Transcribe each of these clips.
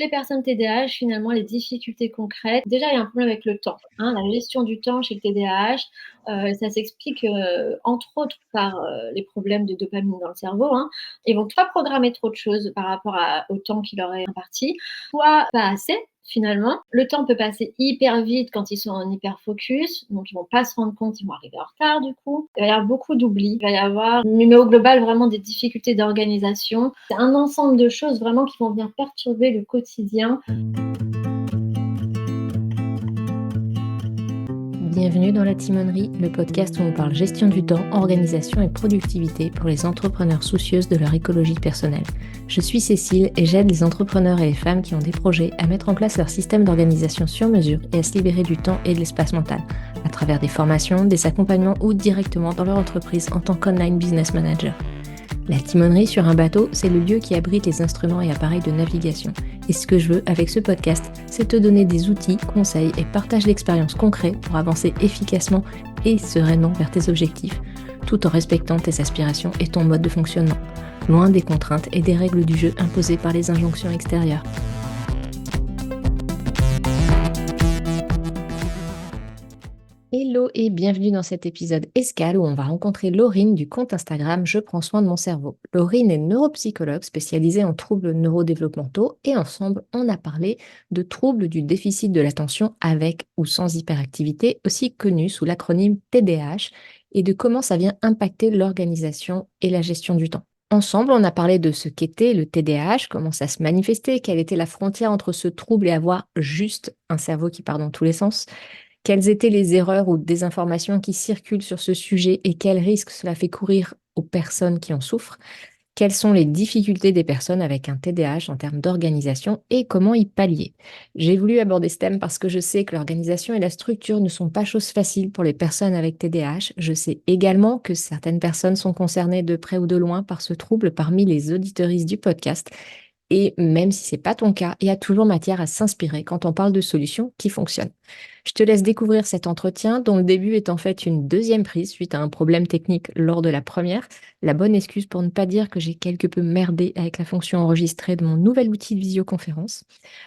Les personnes TDAH, finalement, les difficultés concrètes, déjà, il y a un problème avec le temps, la gestion du temps chez le TDAH, ça s'explique, entre autres par, les problèmes de dopamine dans le cerveau. Ils vont soit programmer trop de choses par rapport au temps qui leur est imparti, soit pas assez, finalement. Le temps peut passer hyper vite quand ils sont en hyper focus, donc ils vont pas se rendre compte, ils vont arriver en retard du coup. Il va y avoir beaucoup d'oubli, il va y avoir, mais au global, vraiment des difficultés d'organisation. C'est un ensemble de choses vraiment qui vont venir perturber le quotidien. Bienvenue dans La Timonerie, le podcast où on parle gestion du temps, organisation et productivité pour les entrepreneurs soucieuses de leur écologie personnelle. Je suis Cécile et j'aide les entrepreneurs et les femmes qui ont des projets à mettre en place leur système d'organisation sur mesure et à se libérer du temps et de l'espace mental, à travers des formations, des accompagnements ou directement dans leur entreprise en tant qu'online business manager. La timonerie sur un bateau, c'est le lieu qui abrite les instruments et appareils de navigation. Et ce que je veux avec ce podcast, c'est te donner des outils, conseils et partage d'expériences concrets pour avancer efficacement et sereinement vers tes objectifs, tout en respectant tes aspirations et ton mode de fonctionnement, loin des contraintes et des règles du jeu imposées par les injonctions extérieures. Hello et bienvenue dans cet épisode escale où on va rencontrer Laurine du compte Instagram Je prends soin de mon cerveau. Laurine est neuropsychologue spécialisée en troubles neurodéveloppementaux et ensemble on a parlé de troubles du déficit de l'attention avec ou sans hyperactivité, aussi connu sous l'acronyme TDAH, et de comment ça vient impacter l'organisation et la gestion du temps. Ensemble, on a parlé de ce qu'était le TDAH, comment ça se manifestait, quelle était la frontière entre ce trouble et avoir juste un cerveau qui part dans tous les sens. Quelles étaient les erreurs ou désinformations qui circulent sur ce sujet et quels risques cela fait courir aux personnes qui en souffrent? Quelles sont les difficultés des personnes avec un TDAH en termes d'organisation et comment y pallier? J'ai voulu aborder ce thème parce que je sais que l'organisation et la structure ne sont pas choses faciles pour les personnes avec TDAH. Je sais également que certaines personnes sont concernées de près ou de loin par ce trouble parmi les auditeuristes du podcast. Et même si ce n'est pas ton cas, il y a toujours matière à s'inspirer quand on parle de solutions qui fonctionnent. Je te laisse découvrir cet entretien dont le début est en fait une deuxième prise suite à un problème technique lors de la première. La bonne excuse pour ne pas dire que j'ai quelque peu merdé avec la fonction enregistrée de mon nouvel outil de visioconférence.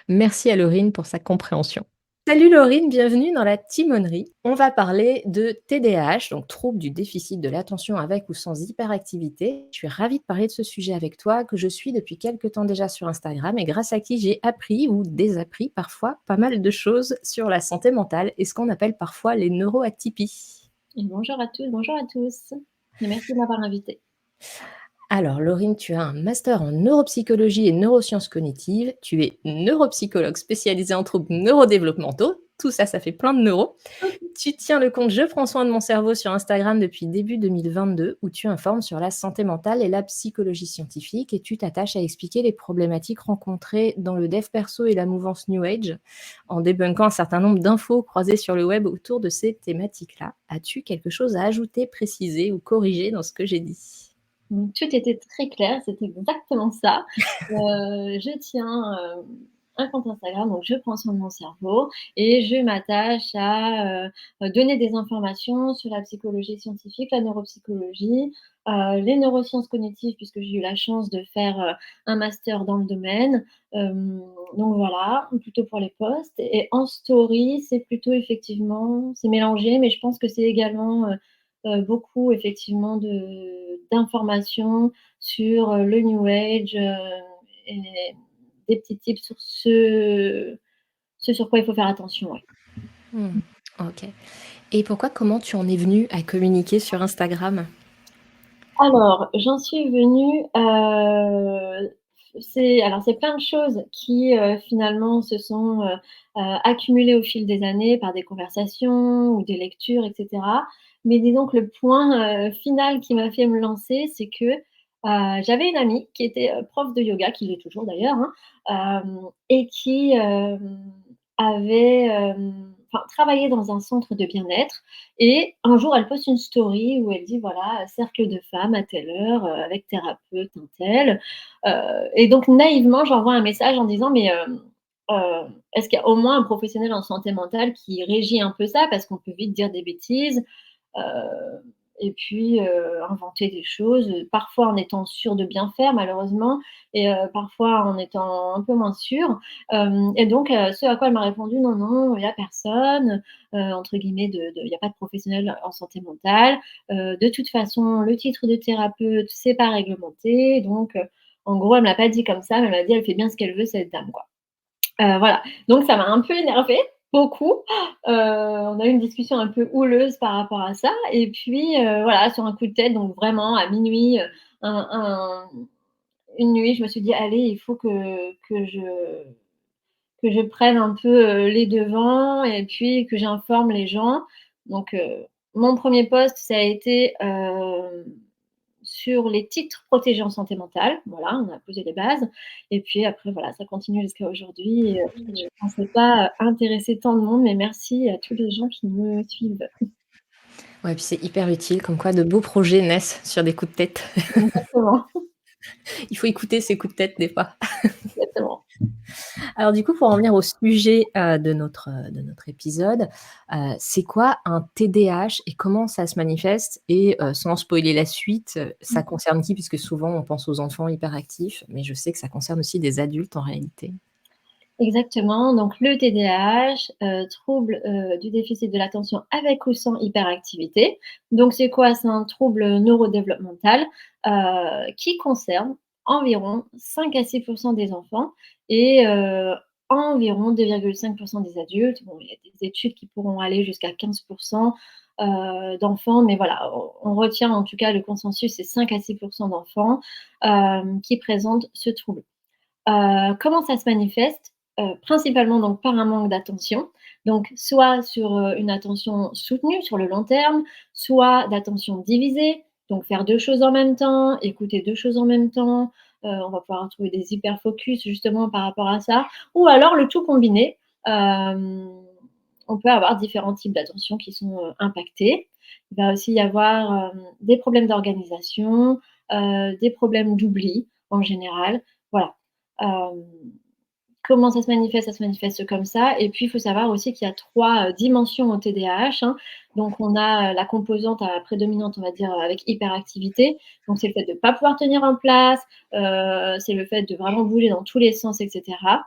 Merci à Laurine pour sa compréhension. Salut Laurine, bienvenue dans la timonerie. On va parler de TDAH, donc trouble du déficit de l'attention avec ou sans hyperactivité. Je suis ravie de parler de ce sujet avec toi, que je suis depuis quelques temps déjà sur Instagram et grâce à qui j'ai appris ou désappris parfois pas mal de choses sur la santé mentale et ce qu'on appelle parfois les neuroatypies. Et bonjour à toutes, bonjour à tous. Et merci de m'avoir invitée. Alors, Laurine, tu as un master en neuropsychologie et neurosciences cognitives. Tu es neuropsychologue spécialisée en troubles neurodéveloppementaux. Tout ça, ça fait plein de neuros. Tu tiens le compte Je prends soin de mon cerveau sur Instagram depuis début 2022, où tu informes sur la santé mentale et la psychologie scientifique, et tu t'attaches à expliquer les problématiques rencontrées dans le dev perso et la mouvance New Age, en débunkant un certain nombre d'infos croisées sur le web autour de ces thématiques-là. As-tu quelque chose à ajouter, préciser ou corriger dans ce que j'ai dit ? Tout était très clair, c'était exactement ça. Je tiens, un compte Instagram, donc Je prends soin de mon cerveau et je m'attache à, donner des informations sur la psychologie scientifique, la neuropsychologie, les neurosciences cognitives puisque j'ai eu la chance de faire, un master dans le domaine. Donc voilà, plutôt pour les posts et en story, c'est plutôt effectivement c'est mélangé, mais je pense que c'est également, beaucoup effectivement d'informations sur, le New Age, et des petits tips sur ce sur quoi il faut faire attention, ouais. Ok. Et comment tu en es venue à communiquer sur Instagram? Alors, j'en suis venue, c'est plein de choses qui, finalement se sont, accumulées au fil des années par des conversations ou des lectures et cetera. Mais disons que le point, final qui m'a fait me lancer, c'est que, j'avais une amie qui était, prof de yoga, qui l'est toujours d'ailleurs, et qui, avait, travaillait dans un centre de bien-être et un jour, elle poste une story où elle dit voilà, cercle de femmes à telle heure, avec thérapeute un tel. Et donc naïvement, j'envoie un message en disant mais est-ce qu'il y a au moins un professionnel en santé mentale qui régit un peu ça? Parce qu'on peut vite dire des bêtises. Heu et puis inventer des choses, parfois en étant sûr de bien faire malheureusement et parfois en étant un peu moins sûr. Et donc ce à quoi elle m'a répondu: «Non, non, il y a personne, entre guillemets de il y a pas de professionnel en santé mentale. De toute façon, le titre de thérapeute, c'est pas réglementé». Donc en gros, elle me l'a pas dit comme ça, mais elle m'a dit: «Elle fait bien ce qu'elle veut cette dame, quoi». Voilà, donc ça m'a un peu énervée, beaucoup. On a eu une discussion un peu houleuse par rapport à ça et puis, voilà, sur un coup de tête, donc vraiment à minuit, un une nuit, je me suis dit: «Allez, il faut que je prenne un peu, les devants et puis que j'informe les gens». Donc, mon premier post, ça a été, sur les titres protégés en santé mentale. Voilà, on a posé les bases et puis après voilà, ça continue jusqu'à aujourd'hui et je pensais pas, intéresser tant de monde, mais merci à tous les gens qui me suivent. Ouais, puis c'est hyper utile, comme quoi de beaux projets naissent sur des coups de tête. Exactement, Il faut écouter ces coups de tête des fois. exactement. Alors du coup, pour en venir au sujet, de notre épisode, c'est quoi un TDAH et comment ça se manifeste? Et sans spoiler la suite, ça concerne qui? Puisque souvent on pense aux enfants hyperactifs, mais je sais que ça concerne aussi des adultes en réalité. Exactement, donc le TDAH, trouble, du déficit de l'attention avec ou sans hyperactivité. Donc c'est quoi? C'est un trouble neurodéveloppemental, qui concerne environ 5 à 6 des enfants et environ 2,5 des adultes. Bon, il y a des études qui pourront aller jusqu'à 15 d'enfants, mais voilà, on retient en tout cas le consensus, c'est 5 à 6 d'enfants, qui présentent ce trouble. Comment ça se manifeste? Principalement donc par un manque d'attention, donc soit sur, une attention soutenue sur le long terme, soit d'attention divisée, donc faire 2 choses en même temps, écouter 2 choses en même temps, on va pouvoir trouver des hyperfocus justement par rapport à ça ou alors le tout combiné. Hem, on peut avoir différents types d'attention qui sont, impactés. Il va aussi y avoir, des problèmes d'organisation, des problèmes d'oubli en général, voilà. Hem, comment ça se manifeste? Ça se manifeste comme ça et puis il faut savoir aussi qu'il y a 3 dimensions au TDAH, hein. Donc on a, la composante à prédominante, on va dire, avec hyperactivité. Donc c'est le fait de ne pas pouvoir tenir en place, c'est le fait de vraiment bouger dans tous les sens et cetera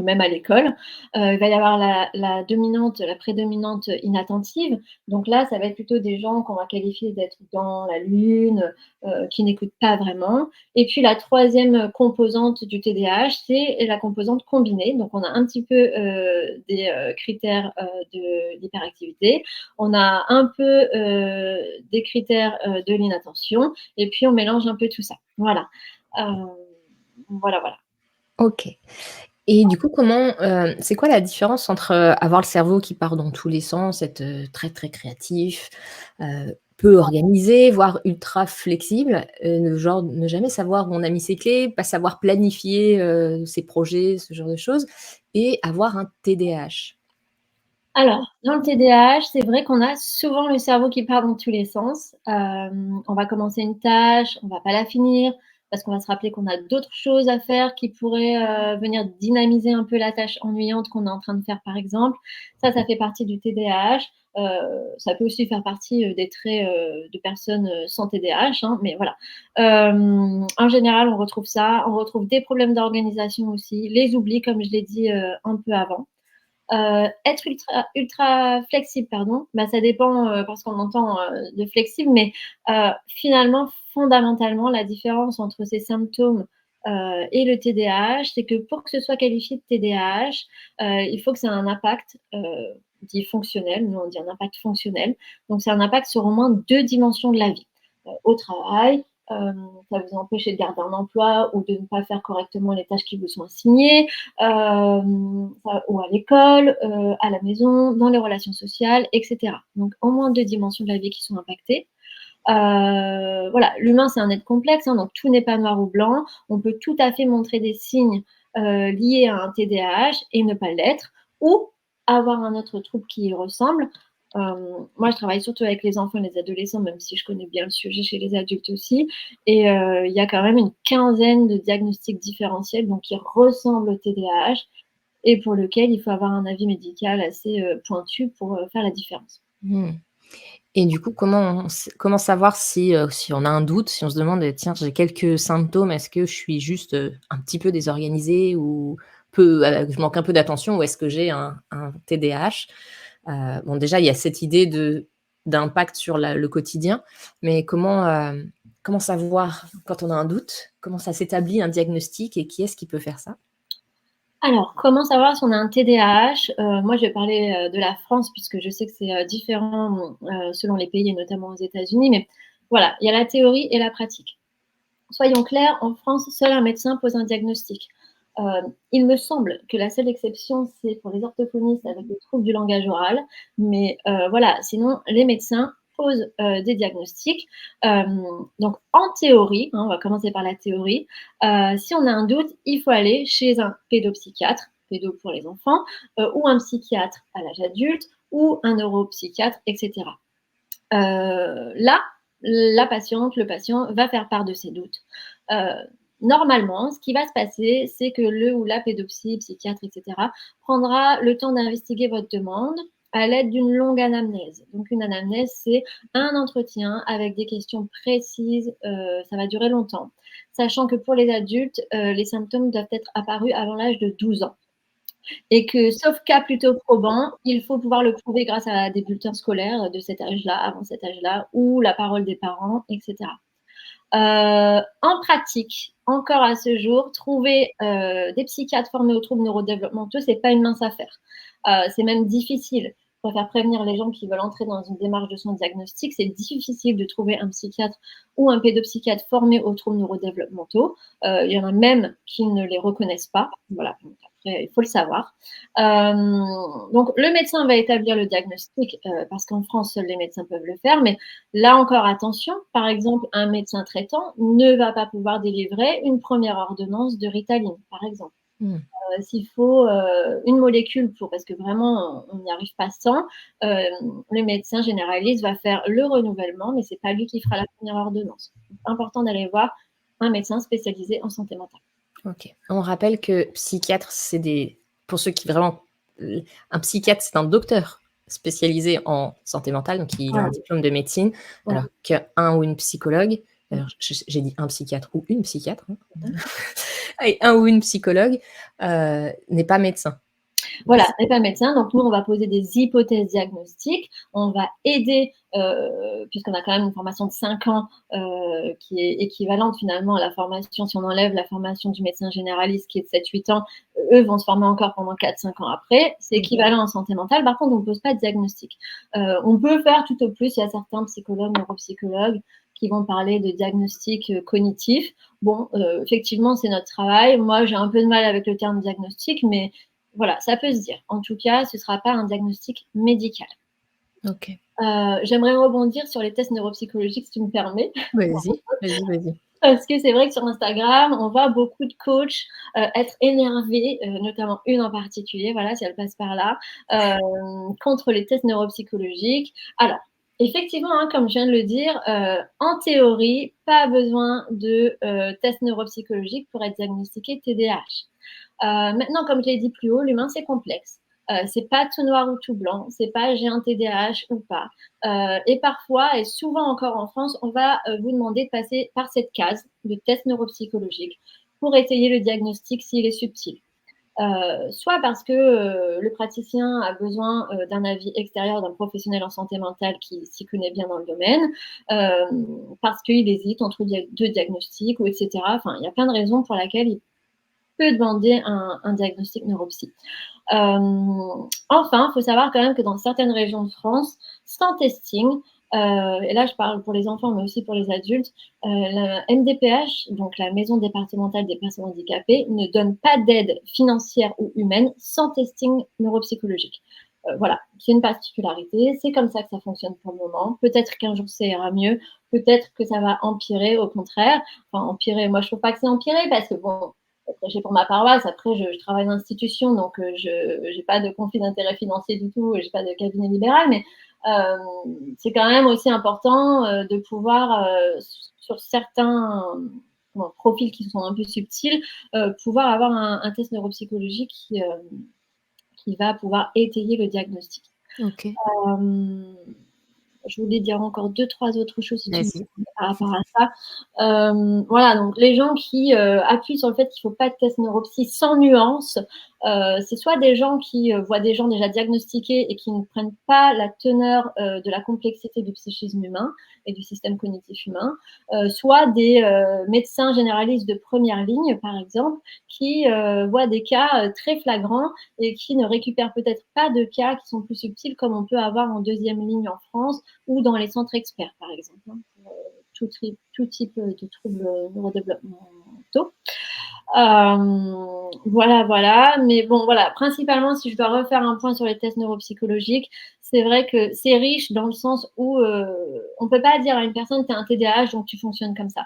même à l'école. Il va y avoir la dominante, la prédominante inattentive. Donc là, ça va être plutôt des gens qu'on va qualifier d'être dans la lune, qui n'écoutent pas vraiment. Et puis la troisième composante du TDAH, c'est la composante combinée. Donc on a un petit peu, des, critères, de l'hyperactivité. On a un peu, des critères, de l'inattention et puis on mélange un peu tout ça. Voilà. Hem, voilà, voilà. OK. Et du coup, comment, c'est quoi la différence entre, avoir le cerveau qui part dans tous les sens, être, très, très créatif, peu organisé, voire ultra flexible, ne genre ne jamais savoir où on a mis ses clés, pas savoir planifier, ses projets, ce genre de choses et avoir un TDAH? Alors, dans le TDAH, c'est vrai qu'on a souvent le cerveau qui part dans tous les sens. On va commencer une tâche, on va pas la finir parce qu'on va se rappeler qu'on a d'autres choses à faire qui pourraient, venir dynamiser un peu la tâche ennuyante qu'on est en train de faire, par exemple. Ça fait partie du TDAH. Ça peut aussi faire partie, des traits, de personnes, sans TDAH, hein, mais voilà. En général, on retrouve ça. On retrouve des problèmes d'organisation aussi, les oublis, comme je l'ai dit, un peu avant. Être ultra flexible, pardon, bah, ça dépend, parce qu'on entend, de flexible, mais finalement, fondamentalement, la différence entre ces symptômes, et le TDAH, c'est que pour que ce soit qualifié de TDAH, il faut que ça ait un impact, dit fonctionnel. Nous, on dit un impact fonctionnel. Donc c'est un impact sur au moins 2 dimensions de la vie. Au travail, ça vous empêcher de garder un emploi ou de ne pas faire correctement les tâches qui vous sont assignées, ou à l'école, à la maison, dans les relations sociales, et cetera. Donc au moins 2 dimensions de la vie qui sont impactées. Voilà, l'humain, c'est un être complexe, hein, donc tout n'est pas noir ou blanc. On peut tout à fait montrer des signes, liés à un TDAH et ne pas l'être ou avoir un autre trouble qui y ressemble. Moi, je travaille surtout avec les enfants et les adolescents, même si je connais bien le sujet chez les adultes aussi et il y a quand même une quinzaine de diagnostics différentiels, donc qui ressemblent au TDAH et pour lequel il faut avoir un avis médical assez, pointu pour, faire la différence. Mmh. Et du coup, comment savoir si on a un doute, si on se demande: «Tiens, j'ai quelques symptômes, est-ce que je suis juste, un petit peu désorganisée ou je manque un peu d'attention ou est-ce que j'ai un TDAH?» Bon, déjà, il y a cette idée d'impact sur le quotidien, mais comment savoir quand on a un doute? Comment ça s'établit un diagnostic et qui est-ce qui peut faire ça? Alors, comment savoir si on a un TDAH? Moi, je vais parler, de la France puisque je sais que c'est, différent, selon les pays et notamment aux États-Unis, mais voilà, il y a la théorie et la pratique. Soyons clairs, en France, seul un médecin pose un diagnostic. Il me semble que la seule exception, c'est pour les orthophonistes avec des troubles du langage oral, mais voilà, sinon les médecins posent, des diagnostics. Donc en théorie, hein, on va commencer par la théorie, si on a un doute, il faut aller chez un pédopsychiatre, pédo pour les enfants, ou un psychiatre à l'âge adulte ou un neuropsychiatre et cetera. Là, la patiente, le patient va faire part de ses doutes. Heu, Normalement, ce qui va se passer, c'est que le ou la pédopsie, psychiatre et cetera, prendra le temps d'investiguer votre demande à l'aide d'une longue anamnèse. Donc une anamnèse, c'est un entretien avec des questions précises, ça va durer longtemps. Sachant que pour les adultes, les symptômes doivent être apparus avant l'âge de 12 ans et que, sauf cas plutôt probant, il faut pouvoir le prouver grâce à des bulletins scolaires de cet âge-là, avant cet âge-là, ou la parole des parents, et cetera. En pratique, encore à ce jour, trouver des psychiatres formés aux troubles neurodéveloppementaux, c'est pas une mince affaire. C'est même difficile. Je préfère prévenir les gens qui veulent entrer dans une démarche de soins diagnostiques. C'est difficile de trouver un psychiatre ou un pédopsychiatre formé aux troubles neurodéveloppementaux. Il y en a même qui ne les reconnaissent pas. Voilà. Donc après, il faut le savoir. Donc le médecin va établir le diagnostic parce qu'en France, seuls les médecins peuvent le faire, mais là encore, attention, par exemple, un médecin traitant ne va pas pouvoir délivrer une première ordonnance de Ritaline, par exemple. Mmh. S'il faut une molécule pour, parce que vraiment on n'y arrive pas sans, le médecin généraliste va faire le renouvellement, mais c'est pas lui qui fera la première ordonnance. Donc, important d'aller voir un médecin spécialisé en santé mentale. OK. On rappelle que psychiatre, pour ceux qui vraiment, un psychiatre, c'est un docteur spécialisé en santé mentale, donc il a un Voilà. diplôme de médecine, Ouais. alors qu'un ou une psychologue, alors j'ai dit un psychiatre ou une psychiatre, hein, et un ou une psychologue, n'est pas médecin. Voilà, n'est pas médecin, donc nous, on va poser des hypothèses diagnostiques. On va aider, puisqu'on a quand même une formation de 5 ans, qui est équivalente finalement à la formation, si on enlève la formation du médecin généraliste qui est de 7-8 ans, eux vont se former encore pendant 4-5 ans après. C'est équivalent en santé mentale. Par contre, on ne pose pas de diagnostic. On peut faire tout au plus, il y a certains psychologues, neuropsychologues qui vont parler de diagnostic cognitif. Bon, effectivement, c'est notre travail. Moi, j'ai un peu de mal avec le terme diagnostic, mais voilà, ça peut se dire. En tout cas, ce ne sera pas un diagnostic médical. OK. J'aimerais rebondir sur les tests neuropsychologiques, si tu me permets, Vas-y, vas-y, vas-y. parce que c'est vrai que sur Instagram, on voit beaucoup de coachs être énervés, notamment une en particulier, voilà, si elle passe par là, contre les tests neuropsychologiques. Alors, effectivement, hein, comme je viens de le dire, en théorie, pas besoin de tests neuropsychologiques pour être diagnostiqué TDAH. Maintenant, comme je l'ai dit plus haut, l'humain, c'est complexe. C'est pas tout noir ou tout blanc, c'est pas j'ai un TDAH ou pas. Et parfois, et souvent encore en France, on va vous demander de passer par cette case de test neuropsychologique pour étayer le diagnostic s'il est subtil. Soit parce que le praticien a besoin d'un avis extérieur d'un professionnel en santé mentale qui s'y connaît bien dans le domaine, parce qu'il hésite entre deux diagnostics, ou etc. Enfin, il y a plein de raisons pour lesquelles il peut demander un diagnostic neuropsy. Enfin, il faut savoir quand même que dans certaines régions de France, sans testing, et là je parle pour les enfants mais aussi pour les adultes, la MDPH, donc la Maison départementale des personnes handicapées, ne donne pas d'aide financière ou humaine sans testing neuropsychologique. Voilà, c'est une particularité, c'est comme ça que ça fonctionne pour le moment. Peut-être qu'un jour ça ira mieux, peut-être que ça va empirer, au contraire. Enfin, empirer, moi je trouve pas que c'est empiré parce que bon, prêcher pour ma paroisse. Après, je travaille en institution, donc je n'ai pas de conflit d'intérêt financier du tout, j'ai pas de cabinet libéral, mais c'est quand même aussi important de pouvoir, sur certains profils qui sont un peu subtils, pouvoir avoir un test neuropsychologique qui va pouvoir étayer le diagnostic. OK. Euh, Je voulais dire encore 2-3 autres choses si tu me Vas-y. permets par rapport à ça. Voilà, donc les gens qui appuient sur le fait qu'il ne faut pas de test neuropsy sans nuance, c'est soit des gens qui voient des gens déjà diagnostiqués et qui ne prennent pas la teneur de la complexité du psychisme humain et du système cognitif humain, soit des médecins généralistes de première ligne, par exemple, qui voient des cas très flagrants et qui ne récupèrent peut-être pas de cas qui sont plus subtils comme on peut avoir en deuxième ligne en France ou dans les centres experts, par exemple, hein, pour tout type de troubles neurodéveloppementaux. Voilà. Mais bon, voilà, principalement, si je dois refaire un point sur les tests neuropsychologiques, c'est vrai que c'est riche dans le sens où on ne peut pas dire à une personne, tu as un TDAH, donc tu fonctionnes comme ça.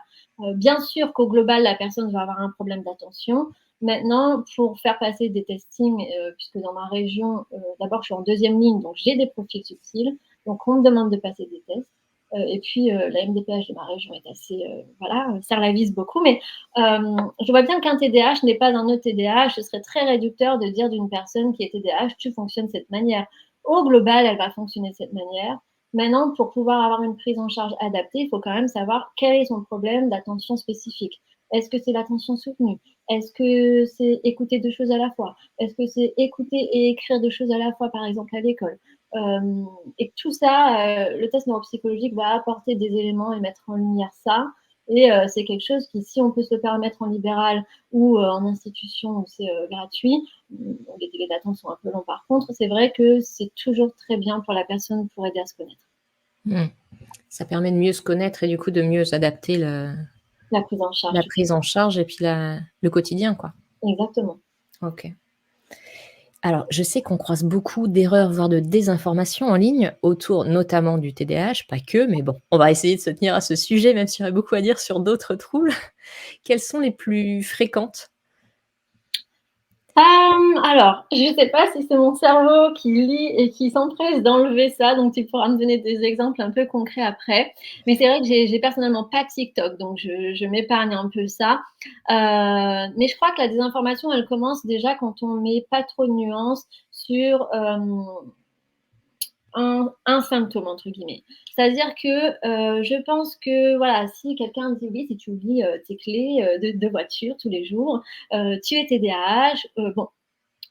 Bien sûr qu'au global, la personne va avoir un problème d'attention. Maintenant, pour faire passer des testings, puisque dans ma région, d'abord, je suis en deuxième ligne, donc j'ai des profils subtils. Donc, on me demande de passer des tests. Et puis, la MDPH de ma région est assez, serre la vis beaucoup. Mais je vois bien qu'un TDAH n'est pas un autre TDAH. Ce serait très réducteur de dire d'une personne qui est TDAH, tu fonctionnes de cette manière. Au global, elle va fonctionner de cette manière. Maintenant, pour pouvoir avoir une prise en charge adaptée, il faut quand même savoir quel est son problème d'attention spécifique. Est-ce que c'est l'attention soutenue? Est-ce que c'est écouter 2 choses à la fois? Est-ce que c'est écouter et écrire 2 choses à la fois, par exemple, à l'école? Et tout ça, le test neuropsychologique va apporter des éléments et mettre en lumière ça. Et c'est quelque chose qui, si on peut se le permettre en libéral ou en institution où c'est gratuit, les délais d'attente sont un peu longs par contre, c'est vrai que c'est toujours très bien pour la personne pour aider à se connaître. Ça permet de mieux se connaître et du coup de mieux adapter La prise en charge. la prise en charge et puis le quotidien, quoi. Exactement. Ok. Alors, je sais qu'on croise beaucoup d'erreurs, voire de désinformations en ligne, autour notamment du TDAH, pas que, mais bon, on va essayer de se tenir à ce sujet, même s'il y aurait beaucoup à dire sur d'autres troubles. Quelles sont les plus fréquentes? Alors, je sais pas si c'est mon cerveau qui lit et qui s'empresse d'enlever ça, donc tu pourras me donner des exemples un peu concrets après. Mais c'est vrai que j'ai personnellement pas TikTok, donc je m'épargne un peu ça. Mais je crois que la désinformation, elle commence déjà quand on met pas trop de nuances sur, un symptôme entre guillemets. C'est-à-dire que je pense que voilà, si quelqu'un dit oui, si tu oublies tes clés de voiture tous les jours, tu es TDAH, bon,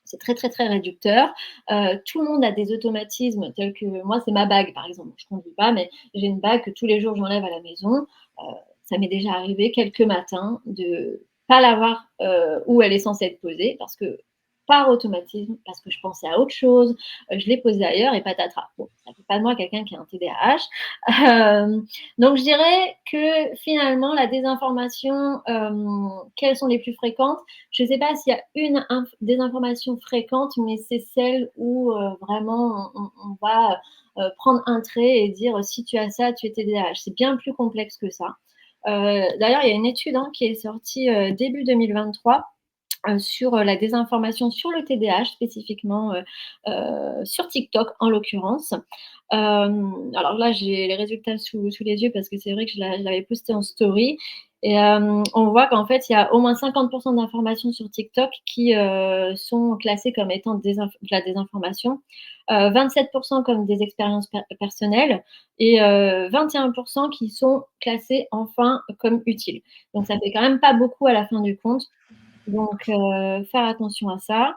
c'est très, très, très réducteur. Tout le monde a des automatismes tels que moi, c'est ma bague, par exemple. Je ne conduis pas, mais j'ai une bague que tous les jours, j'enlève à la maison. Ça m'est déjà arrivé quelques matins de pas l'avoir où elle est censée être posée parce que par automatisme, parce que je pensais à autre chose, je l'ai posée ailleurs et patatras. Bon, ça fait pas de moi quelqu'un qui a un TDAH. Donc je dirais que finalement la désinformation, quelles sont les plus fréquentes? Je ne sais pas s'il y a une désinformation fréquente, mais c'est celle où vraiment on va prendre un trait et dire si tu as ça, tu es TDAH. C'est bien plus complexe que ça. D'ailleurs, il y a une étude qui est sortie début 2023 sur la désinformation sur le TDAH spécifiquement sur TikTok en l'occurrence. Alors là, j'ai les résultats sous les yeux parce que c'est vrai que je l'avais posté en story. Et on voit qu'en fait, il y a au moins 50% d'informations sur TikTok qui sont classées comme étant de la désinformation, 27% comme des expériences personnelles et 21% qui sont classées enfin comme utiles. Donc ça fait quand même pas beaucoup à la fin du compte. Donc faire attention à ça.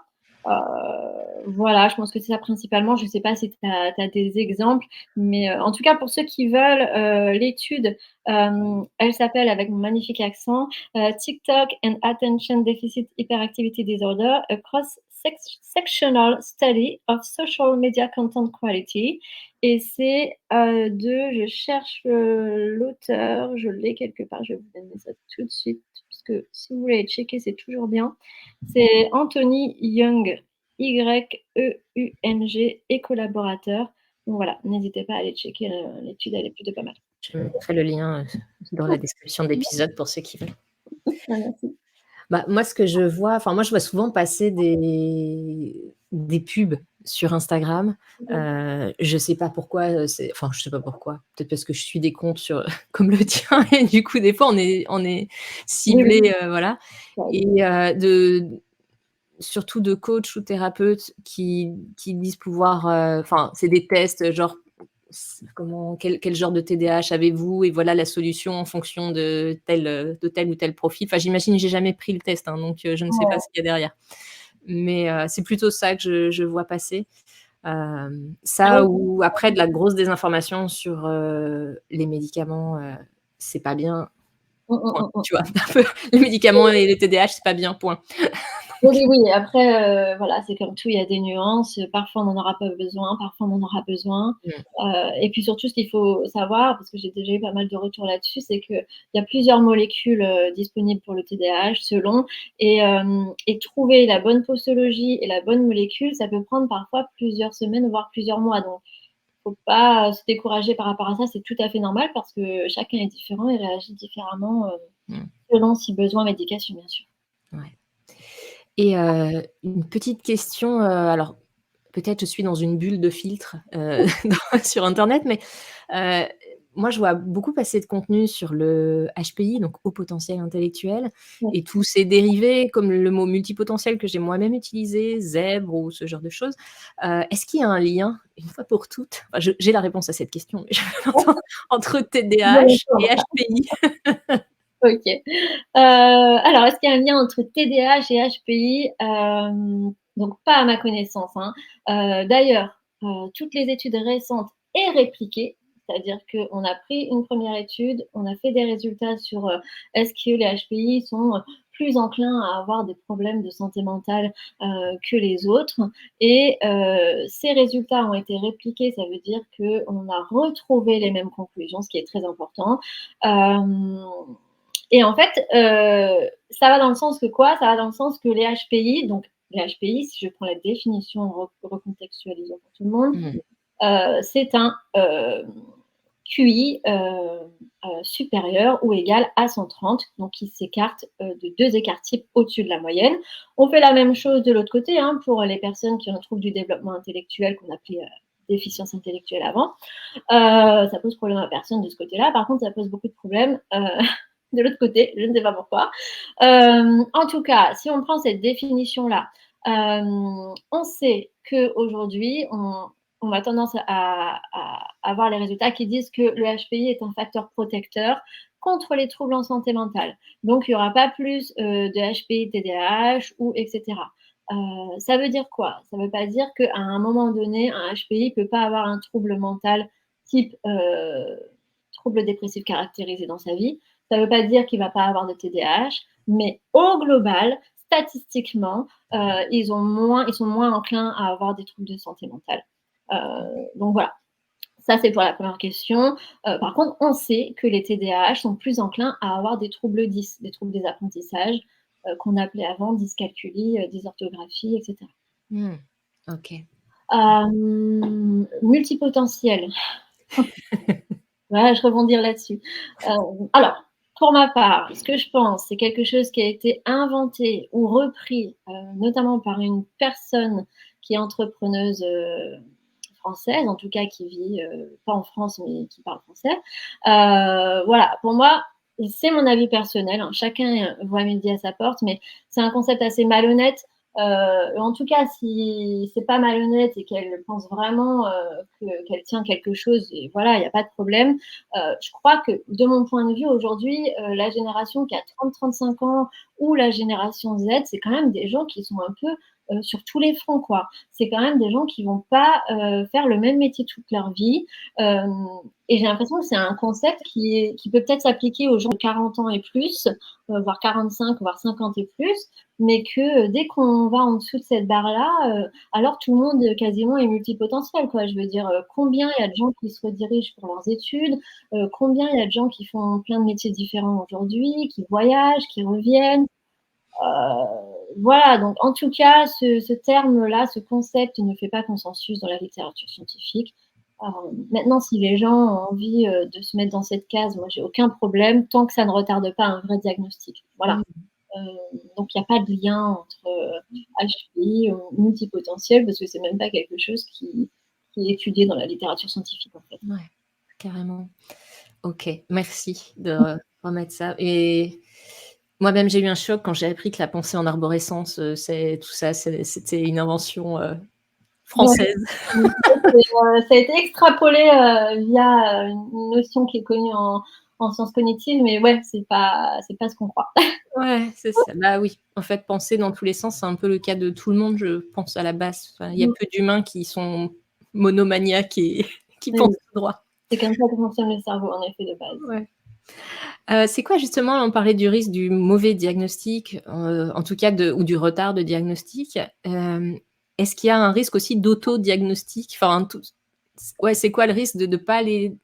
Voilà, je pense que c'est ça principalement. Je ne sais pas si tu as des exemples, mais en tout cas pour ceux qui veulent, l'étude, elle s'appelle avec mon magnifique accent, TikTok and Attention Deficit Hyperactivity Disorder: A Cross-Sectional Study of Social Media Content Quality. Et c'est je cherche l'auteur, je l'ai quelque part, je vais vous donner ça tout de suite, parce que si vous voulez checker, c'est toujours bien. C'est Anthony Young, Yeung, et collaborateur. Donc voilà, n'hésitez pas à aller checker l'étude, elle est plutôt pas mal. Je mettrai le lien dans la description de l'épisode pour ceux qui veulent. Merci. Bah, moi, ce que je vois, enfin, moi, je vois souvent passer des pubs sur Instagram. Je sais pas pourquoi, je sais pas pourquoi. Peut-être parce que je suis des comptes sur comme le tien et du coup, des fois, on est ciblé, Oui, voilà. oui. Et surtout de coachs ou thérapeutes qui disent pouvoir, enfin, c'est des tests, genre quel genre de TDAH avez-vous et voilà la solution en fonction de tel ou tel profil. Enfin, j'imagine, j'ai jamais pris le test, hein, donc je ne sais pas Ouais. ce qu'il y a derrière. Mais c'est plutôt ça que je vois passer. Ah Ça oui, ou après de la grosse désinformation sur, les médicaments, c'est pas bien, mmh, mmh, point. mmh, mmh. Tu vois? Un peu les médicaments et les TDAH, c'est pas bien, point. Oui, Donc oui, oui, après, voilà, c'est comme tout, il y a des nuances, parfois on n'en aura pas besoin, parfois on en aura besoin, mmh, et puis surtout ce qu'il faut savoir, parce que j'ai déjà eu pas mal de retours là-dessus, c'est qu'il y a plusieurs molécules, disponibles pour le TDAH selon et trouver la bonne posologie et la bonne molécule, ça peut prendre parfois plusieurs semaines, voire plusieurs mois, donc faut pas se décourager par rapport à ça, c'est tout à fait normal parce que chacun est différent et réagit différemment, mmh, selon si besoin médication, bien sûr. ouais. Et une petite question, alors peut-être je suis dans une bulle de filtre, sur internet, mais heu, moi je vois beaucoup passer de contenu sur le HPI, donc haut potentiel intellectuel Ouais. et tous ses dérivés comme le mot multipotentiel que j'ai moi-même utilisé, zèbre ou ce genre de choses. Est-ce qu'il y a un lien, une fois pour toutes, enfin j'ai la réponse à cette question, mais je veux l'entendre, entre TDAH et HPI? OK. Alors est-ce qu'il y a un lien entre TDAH et HPI? Donc pas à ma connaissance, hein. D'ailleurs, toutes les études récentes et répliquées, c'est-à-dire qu'on a pris une première étude, on a fait des résultats sur, est-ce que les HPI sont, plus enclins à avoir des problèmes de santé mentale, que les autres et ces résultats ont été répliqués, ça veut dire qu'on a retrouvé les mêmes conclusions, ce qui est très important. Hem Et en fait, ça va dans le sens que quoi? Ça va dans le sens que les HPI, donc les HPI, si je prends la définition recontextualisons pour tout le monde, Mmh. c'est un, QI, supérieur ou égal à 130, donc qui s'écarte, de 2 écarts types au-dessus de la moyenne. On fait la même chose de l'autre côté, hein, pour les personnes qui ont un trouble du développement intellectuel qu'on appelait, déficience intellectuelle avant. Ça pose problème à personne de ce côté-là. Par contre, ça pose beaucoup de problèmes, de l'autre côté, je ne sais pas pourquoi. En tout cas, si on prend cette définition-là, on sait qu'aujourd'hui, on a tendance à avoir les résultats qui disent que le HPI est un facteur protecteur contre les troubles en santé mentale. Donc il y aura pas plus, de HPI, TDAH ou et cetera. Ça veut dire quoi? Ça veut pas dire qu'à un moment donné, un HPI peut pas avoir un trouble mental type, trouble dépressif caractérisé dans sa vie. Ça ne veut pas dire qu'il ne va pas avoir de TDAH, mais au global, statistiquement, ils sont moins enclins à avoir des troubles de santé mentale. Donc voilà, ça c'est pour la première question. Par contre, on sait que les TDAH sont plus enclins à avoir des troubles dys, des troubles des apprentissages, qu'on appelait avant dyscalculie, dysorthographie, et cetera. Mmh. OK. Multipotentiel. Ouais, je rebondir là-dessus. Alors, pour ma part, ce que je pense, c'est quelque chose qui a été inventé ou repris, notamment par une personne qui est entrepreneuse, française, en tout cas qui vit, pas en France, mais qui parle français. Voilà, pour moi, c'est mon avis personnel, hein, chacun voit midi à sa porte, mais c'est un concept assez malhonnête. En tout cas, si c'est pas malhonnête et qu'elle pense vraiment, qu'elle tient quelque chose et voilà, il y a pas de problème. Je crois que de mon point de vue aujourd'hui, la génération qui a 30-35 ans ou la génération Z, c'est quand même des gens qui sont un peu, sur tous les fronts, quoi. C'est quand même des gens qui vont pas, faire le même métier toute leur vie. Hem Et j'ai l'impression que c'est un concept qui peut peut-être s'appliquer aux gens de 40 ans et plus, voire 45, voire 50 et plus, mais que, dès qu'on va en dessous de cette barre-là, alors tout le monde, quasiment est multipotentiel, quoi. Je veux dire, combien il y a de gens qui se redirigent pour leurs études, combien il y a de gens qui font plein de métiers différents aujourd'hui, qui voyagent, qui reviennent. Voilà, donc en tout cas, ce terme-là, ce concept ne fait pas consensus dans la littérature scientifique. Maintenant, si les gens ont envie, de se mettre dans cette case, moi j'ai aucun problème, tant que ça ne retarde pas un vrai diagnostic. Voilà. Mmh. Donc il y a pas de lien entre, HPI ou multipotentiel parce que c'est même pas quelque chose qui est étudié dans la littérature scientifique, en fait. Ouais, carrément. OK, merci de remettre ça et moi-même, j'ai eu un choc quand j'ai appris que la pensée en arborescence, c'est tout ça, c'était une invention, Ouais. française. Donc ça a été extrapolé, via, une notion qui est connue en sciences cognitives, mais ouais, c'est pas ce qu'on croit. Ouais, c'est ça. Bah oui, en fait, penser dans tous les sens, c'est un peu le cas de tout le monde, je pense, à la base. Enfin, il y a Mmh. peu d'humains qui sont monomaniaques et qui Oui, pensent tout droit. c'est comme ça que fonctionne le cerveau, en effet, de base. Ouais. C'est quoi justement, on parlait du risque du mauvais diagnostic, en tout cas ou du retard de diagnostic. Est-ce qu'il y a un risque aussi d'autodiagnostic? Enfin, ouais, c'est quoi le risque de pas aller,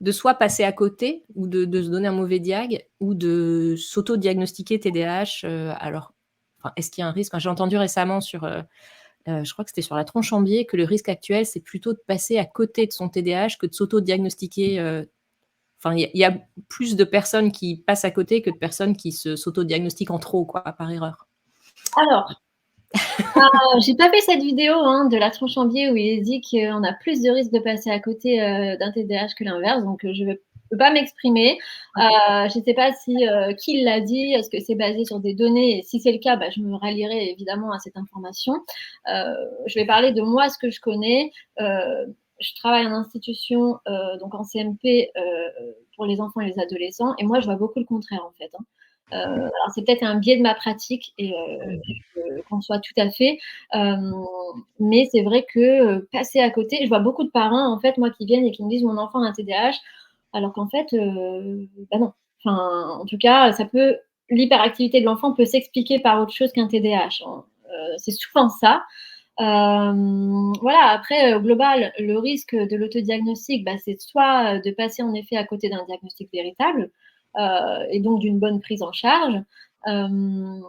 de soit passer à côté ou de se donner un mauvais diag ou de s'auto-diagnostiquer TDAH, alors enfin, est-ce qu'il y a un risque? Enfin, j'ai entendu récemment je crois que c'était sur la tronche en biais, que le risque actuel, c'est plutôt de passer à côté de son TDAH que de s'auto-diagnostiquer, enfin, il y a plus de personnes qui passent à côté que de personnes qui s'auto-diagnostiquent en trop, quoi, par erreur. Alors, j'ai pas fait cette vidéo, hein, de la tronche en biais où il est dit qu'on a plus de risques de passer à côté, d'un TDAH que l'inverse, donc je peux pas m'exprimer. OK. Je sais pas si, qui l'a dit, est-ce que c'est basé sur des données et si c'est le cas, bah, je me rallierai évidemment à cette information. Je vais parler de moi, ce que je connais. Je travaille en institution, donc en CMP, pour les enfants et les adolescents et moi je vois beaucoup le contraire en fait, hein. Alors c'est peut-être un biais de ma pratique et je conçois tout à fait. Hem, mais c'est vrai que, passer à côté je vois beaucoup de parents, en fait, moi, qui viennent et qui me disent: «Mon enfant a un TDAH», alors qu'en fait, bah, non. Enfin, en tout cas, l'hyperactivité de l'enfant peut s'expliquer par autre chose qu'un TDAH, hein. C'est souvent ça. Voilà, après, au global, le risque de l'autodiagnostic, bah, c'est soit, de passer en effet à côté d'un diagnostic véritable, et donc d'une bonne prise en charge, hem,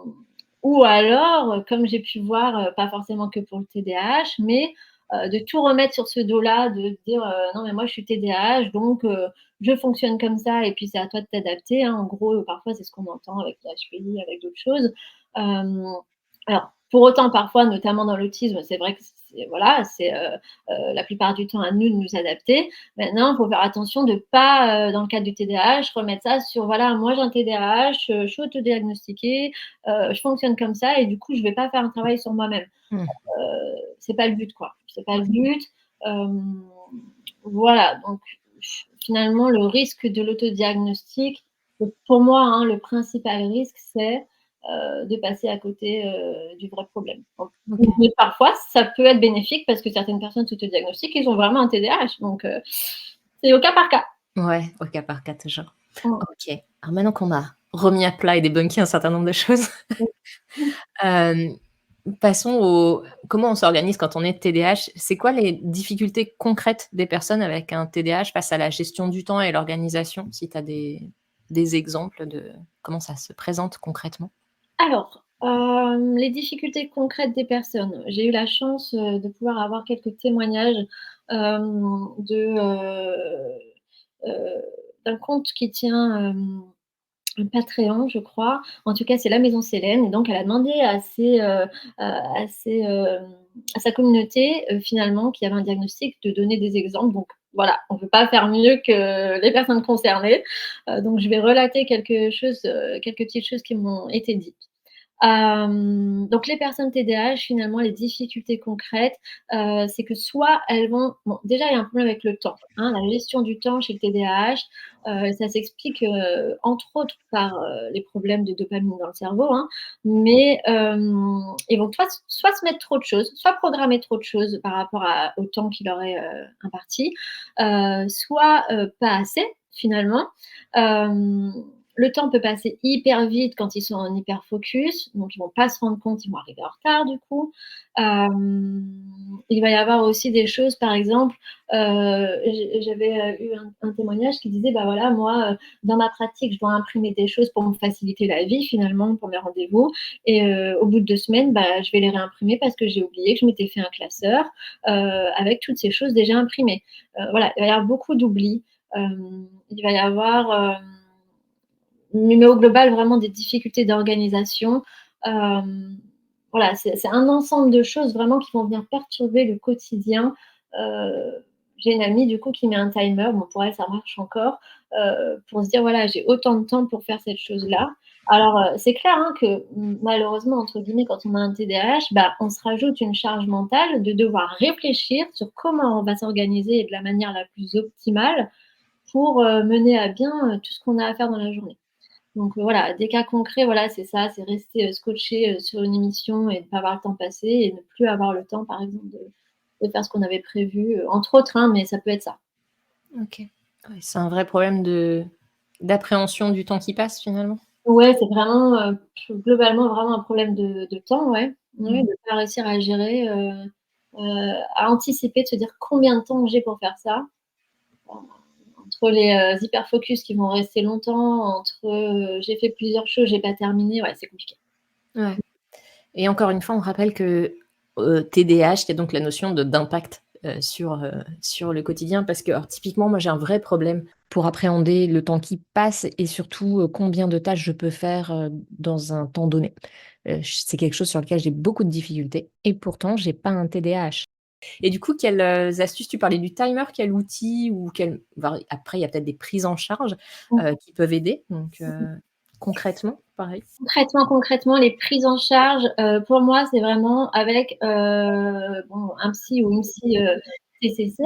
ou alors, comme j'ai pu voir, pas forcément que pour le TDAH, mais, de tout remettre sur ce dos-là, de dire, «Non mais moi je suis TDAH donc je fonctionne comme ça et puis c'est à toi de t'adapter», hein. En gros, parfois c'est ce qu'on entend avec la HPI, avec d'autres choses. Hem, alors pour autant, parfois, notamment dans l'autisme, c'est vrai que c'est voilà, c'est, la plupart du temps à nous de nous adapter. Maintenant, il faut faire attention de pas, dans le cadre du TDAH, remettre ça sur voilà, moi j'ai un TDAH, je suis autodiagnostiquée, je fonctionne comme ça et du coup, je vais pas faire un travail sur moi-même. Mmh. C'est pas le but, quoi. C'est pas le Ouais. but. Hem, voilà, donc finalement, le risque de l'autodiagnostic, pour moi, hein, le principal risque, c'est, de passer à côté, du vrai problème. Donc OK. mais parfois, ça peut être bénéfique parce que certaines personnes s'autodiagnostiquent, ils ont vraiment un TDAH, donc c'est au cas par cas. Ouais, au cas par cas toujours. Mmh. OK. Alors maintenant qu'on a remis à plat et débunké un certain nombre de choses, hem, passons au comment on s'organise quand on est TDAH. C'est quoi les difficultés concrètes des personnes avec un TDAH face à la gestion du temps et l'organisation? Si tu as des exemples de comment ça se présente concrètement? Alors, les difficultés concrètes des personnes. J'ai eu la chance, de pouvoir avoir quelques témoignages, hem, de, heu, d'un compte qui tient, un Patreon, je crois. En tout cas, c'est la Maison Célène et donc elle a demandé à sa communauté, finalement, qui avait un diagnostic, de donner des exemples. Donc voilà, on ne peut pas faire mieux que les personnes concernées. Donc je vais relater quelques petites choses qui m'ont été dites. Donc les personnes TDAH, finalement, les difficultés concrètes, c'est que soit elles vont bon, déjà, il y a un problème avec le temps, hein, la gestion du temps chez le TDAH, ça s'explique, entre autres par, les problèmes de dopamine dans le cerveau, hein, mais ils vont soit se mettre trop de choses, soit programmer trop de choses par rapport au temps qui leur est, imparti, soit, pas assez, finalement. Hem Le temps peut passer hyper vite quand ils sont en hyper focus, donc ils vont pas se rendre compte, ils vont arriver en retard du coup. Il va y avoir aussi des choses, par exemple, j'avais, eu un témoignage qui disait: «Bah, voilà, moi, dans ma pratique, je dois imprimer des choses pour me faciliter la vie finalement, pour mes rendez-vous et au bout de 2 semaines, bah, je vais les réimprimer parce que j'ai oublié que je m'étais fait un classeur, avec toutes ces choses déjà imprimées». Voilà, il va y avoir beaucoup d'oubli. Il va y avoir, mais au global, vraiment des difficultés d'organisation. Hem, voilà, c'est un ensemble de choses vraiment qui vont venir perturber le quotidien. J'ai une amie du coup qui met un timer, bon pour elle ça marche encore, pour se dire: «Voilà, j'ai autant de temps pour faire cette chose-là». Alors, c'est clair, hein, que malheureusement, entre guillemets, quand on a un TDAH, bah, on se rajoute une charge mentale de devoir réfléchir sur comment on va s'organiser de la manière la plus optimale pour, mener à bien, tout ce qu'on a à faire dans la journée. Donc, voilà, des cas concrets, voilà, c'est ça, c'est rester, scotché, sur une émission et ne pas voir le temps passer et ne plus avoir le temps, par exemple, de faire ce qu'on avait prévu, entre autres, hein, mais ça peut être ça. OK. Ouais, c'est un vrai problème d'appréhension du temps qui passe, finalement? Ouais, c'est vraiment, globalement vraiment un problème de temps, ouais. Oui, Mmh. de pas réussir à gérer, à anticiper, de se dire combien de temps j'ai pour faire ça. Entre les, hyper focus qui vont rester longtemps, entre, j'ai fait plusieurs choses, j'ai pas terminé, ouais, c'est compliqué. Ouais. Et encore une fois, on rappelle que, TDAH, il y a donc la notion d'impact, sur le quotidien parce que alors typiquement, moi, j'ai un vrai problème pour appréhender le temps qui passe et surtout, combien de tâches je peux faire, dans un temps donné. C'est quelque chose sur lequel j'ai beaucoup de difficultés et pourtant j'ai pas un TDAH. Et du coup, quelles, astuces tu parlais du timer, quel outil ou quel var après il y a peut-être des prises en charge, Mmh. qui peuvent aider donc, concrètement, pareil? Concrètement, les prises en charge, pour moi, c'est vraiment avec, bon, un psy ou une psy, TCC,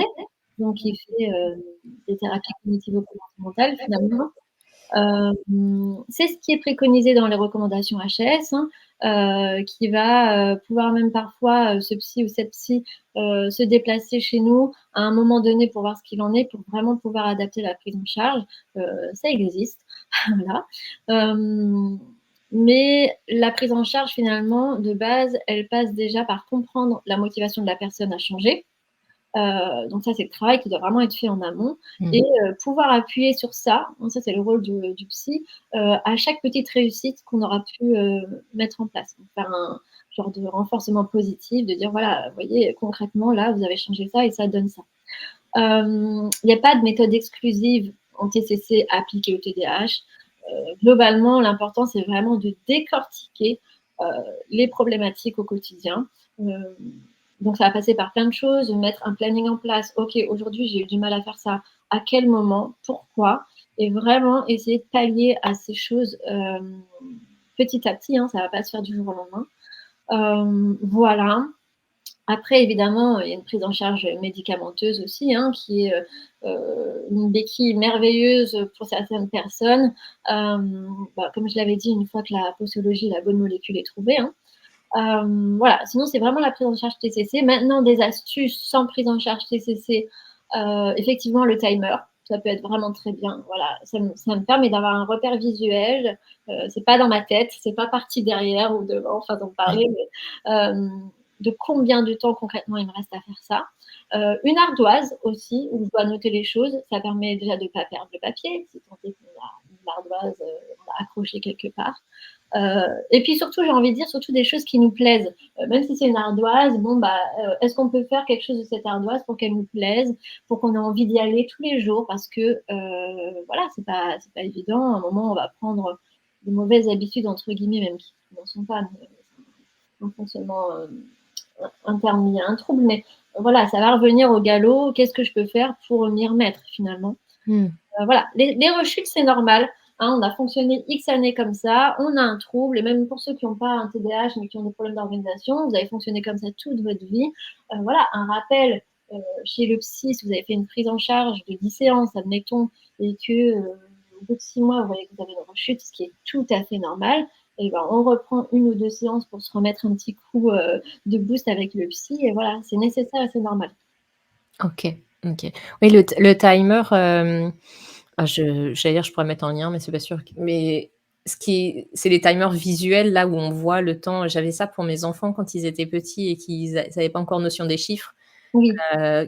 donc qui fait, des thérapies cognitivo-comportementales finalement. C'est ce qui est préconisé dans les recommandations HS, hein, qui va, pouvoir même parfois, ce psy ou cette psy, se déplacer chez nous à un moment donné pour voir ce qu'il en est, pour vraiment pouvoir adapter la prise en charge. Ça existe, voilà. Hem, mais la prise en charge finalement, de base, elle passe déjà par comprendre la motivation de la personne à changer. Donc ça, c'est le travail qui doit vraiment être fait en amont Mmh. et pouvoir appuyer sur ça, donc ça, c'est le rôle du psy, à chaque petite réussite qu'on aura pu, mettre en place. Donc faire un genre de renforcement positif, de dire: «Voilà, vous voyez, concrètement, là, vous avez changé ça et ça donne ça». Il y a pas de méthode exclusive en TCC appliquée au TDAH. Globalement, l'important, c'est vraiment de décortiquer, heu, les problématiques au quotidien. Hem, donc ça va passer par plein de choses, mettre un planning en place. OK, aujourd'hui, j'ai eu du mal à faire ça. À quel moment? Pourquoi? Et vraiment essayer de pallier à ces choses, petit à petit, hein, ça va pas se faire du jour au lendemain. Voilà. Après évidemment, il y a une prise en charge médicamenteuse aussi, hein, qui est, une béquille merveilleuse pour certaines personnes. Bah, comme je l'avais dit, une fois que la posologie, la bonne molécule est trouvée, hein. Voilà, sinon c'est vraiment la prise en charge TCC. Maintenant des astuces sans prise en charge TCC, effectivement le timer, ça peut être vraiment très bien. Voilà, ça me permet d'avoir un repère visuel, c'est pas dans ma tête, c'est pas parti derrière ou devant, façon de parler, mais de combien de temps concrètement il me reste à faire ça. Une ardoise aussi où je dois noter les choses, ça permet déjà de ne pas perdre le papier, si tant est qu'on a une ardoise, on l'a accrochée quelque part. Et puis surtout, j'ai envie de dire, surtout des choses qui nous plaisent. Même si c'est une ardoise, bon, bah, est-ce qu'on peut faire quelque chose de cette ardoise pour qu'elle nous plaise, pour qu'on ait envie d'y aller tous les jours? Parce que, voilà, c'est pas évident. À un moment, on va prendre de mauvaises habitudes, entre guillemets, même qui n'en sont pas, mais un fonctionnement interne, il y a un trouble. Mais voilà, ça va revenir au galop. Qu'est-ce que je peux faire pour m'y remettre finalement? Mmh. Voilà, les rechutes, c'est normal, hein, on a fonctionné X années comme ça, on a un trouble et même pour ceux qui ont pas un TDAH, mais qui ont des problèmes d'organisation, vous avez fonctionné comme ça toute votre vie. Voilà, un rappel, chez le psy, si vous avez fait une prise en charge de 10 séances, admettons, et que, au bout de 6 mois, vous voyez que vous avez une rechute, ce qui est tout à fait normal, et ben, on reprend 1 ou 2 séances pour se remettre un petit coup, de boost avec le psy et voilà, c'est nécessaire et c'est normal. OK, OK. Oui, le timer, j'allais dire, je pourrais mettre en lien, mais c'est pas sûr q mais c'est les timers visuels, là, où on voit le temps. J'avais ça pour mes enfants quand ils étaient petits et qu'ils avaient pas encore notion des chiffres, Oui,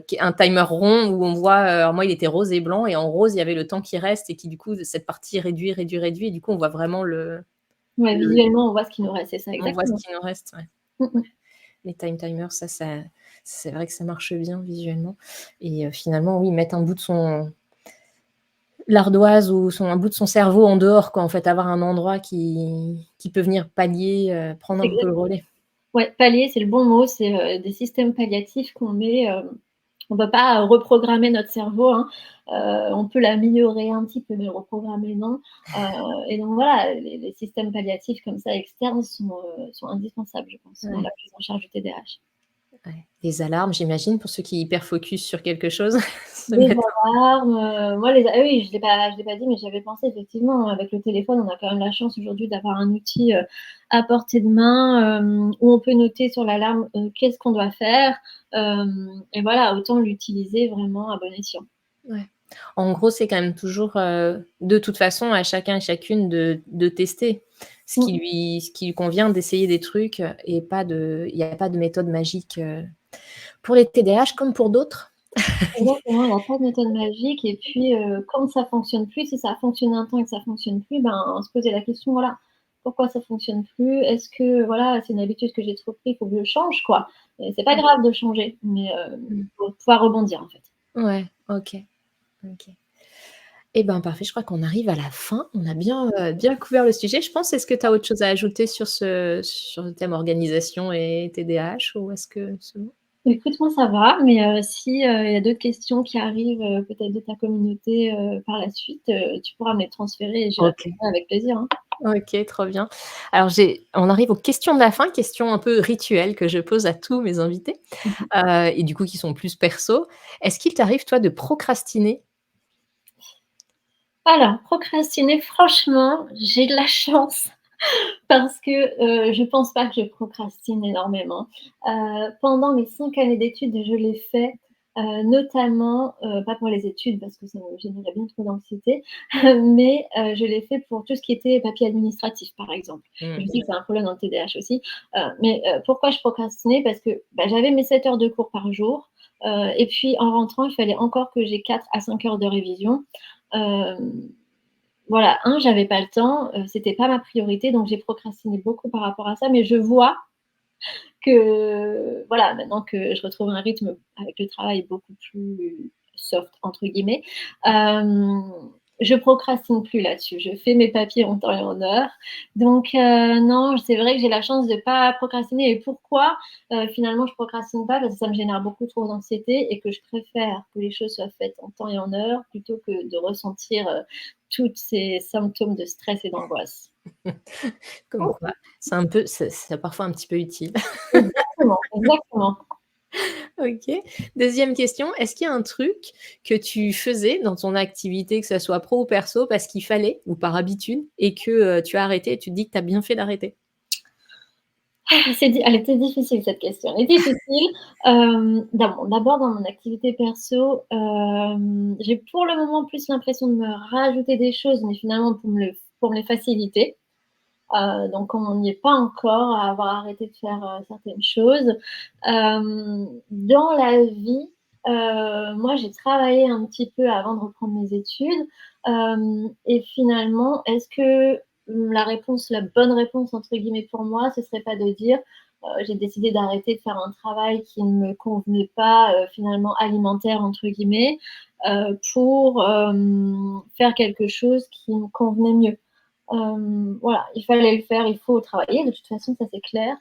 qui un timer rond où on voit, alors moi, il était rose et blanc et en rose, il y avait le temps qui reste et qui, du coup, cette partie réduit, réduit, réduit et du coup, on voit vraiment ouais, le visuellement, on voit ce qui nous reste, c'est ça, on voit ce exactement. qui nous reste, ouais. Mmh mh. Les timers, ça c'est vrai que ça marche bien visuellement et finalement, oui, mettre un bout de son l'ardoise ou un bout de son cerveau en dehors quoi, en fait, avoir un endroit qui peut venir pallier, prendre C'est un peu exact le relais. Ouais, pallier, c'est le bon mot, c'est, des systèmes palliatifs qu'on met, On peut pas reprogrammer notre cerveau, hein. On peut l'améliorer un petit peu, mais le reprogrammer non. Et donc voilà, les systèmes palliatifs comme ça externes sont indispensables, je pense, dans Ouais, la prise en charge du TDAH. ouais. Les alarmes, j'imagine, pour ceux qui hyper focus sur quelque chose, se Des mettre alarmes, moi oui, je l'ai pas dit, mais j'y avais pensé effectivement. Avec le téléphone, on a quand même la chance aujourd'hui d'avoir un outil, à portée de main, où on peut noter sur l'alarme, qu'est-ce qu'on doit faire, et voilà, autant l'utiliser vraiment à bon escient. ouais. En gros, c'est quand même toujours, de toute façon, à chacun et chacune de tester Mmh. ce qui lui convient, d'essayer des trucs, et pas de il y a pas de méthode magique, pour les TDAH comme pour d'autres. Exactement, il y a pas de méthode magique et puis, quand ça fonctionne plus, si ça a fonctionné un temps et que ça fonctionne plus, ben, se poser la question, voilà: «Pourquoi ça fonctionne plus? Est-ce que, voilà, c'est une habitude que j'ai trop pris, il faut que je change, quoi?» Et c'est pas Ouais. grave de changer, mais, Mmh. faut pouvoir rebondir, en fait. Ouais, OK, OK. Et ben, parfait, je crois qu'on arrive à la fin. On a bien, bien couvert le sujet, je pense. Est-ce que tu as autre chose à ajouter sur le thème organisation et TDAH ou est-ce que c'est bon? Écoute, moi, ça va, mais, si, il y a d'autres questions qui arrivent, peut-être de ta communauté, par la suite, tu pourras me les transférer et j'y OK. répondrai avec plaisir, hein. OK, trop bien. Alors on arrive aux questions de la fin, questions un peu rituelles que je pose à tous mes invités, Mmh mh. et du coup qui sont plus perso. Est-ce qu'il t'arrive toi de procrastiner? Alors, procrastiner, franchement, j'ai de la chance. Parce que, je pense pas que je procrastine énormément. Pendant mes 5 années d'études, je l'ai fait, notamment, pas pour les études parce que ça me générait bien trop d'anxiété, mais, je l'ai fait pour tout ce qui était papier administratif, par exemple. Je Mmh. sais que c'est un problème dans le TDAH aussi, mais, pourquoi je procrastinais? Parce que, bah, j'avais mes 7 heures de cours par jour, et puis en rentrant, il fallait encore que j'ai 4 à 5 heures de révision. Hem voilà, j'avais pas le temps, c'était pas ma priorité, donc j'ai procrastiné beaucoup par rapport à ça, mais je vois que, voilà, maintenant que je retrouve un rythme avec le travail beaucoup plus «soft» entre guillemets, hem, je procrastine plus là-dessus. Je fais mes papiers en temps et en heure. Donc, non, c'est vrai que j'ai la chance de pas procrastiner et pourquoi, finalement je procrastine pas? Parce que ça me génère beaucoup trop d'anxiété et que je préfère que les choses soient faites en temps et en heure plutôt que de ressentir, toutes ces symptômes de stress et d'angoisse. Comme quoi, c'est un peu c'est parfois un petit peu utile. Exactement, exactement. OK. Deuxième question, est-ce qu'il y a un truc que tu faisais dans ton activité, que ça soit pro ou perso, parce qu'il fallait ou par habitude et que, tu as arrêté et tu te dis que tu as bien fait d'arrêter? Elle était difficile cette question, elle est difficile. D'abord dans mon activité perso, j'ai pour le moment plus l'impression de me rajouter des choses, mais finalement pour me les faciliter. Donc on n'y est pas encore à avoir arrêté de faire, certaines choses. Dans la vie, moi j'ai travaillé un petit peu avant de reprendre mes études, et finalement, est-ce que, la «bonne réponse» entre guillemets pour moi, ce serait pas de dire, j'ai décidé d'arrêter de faire un travail qui ne me convenait pas, finalement «alimentaire» entre guillemets, pour, faire quelque chose qui me convenait mieux. Voilà, il fallait le faire, il faut travailler de toute façon, ça c'est clair.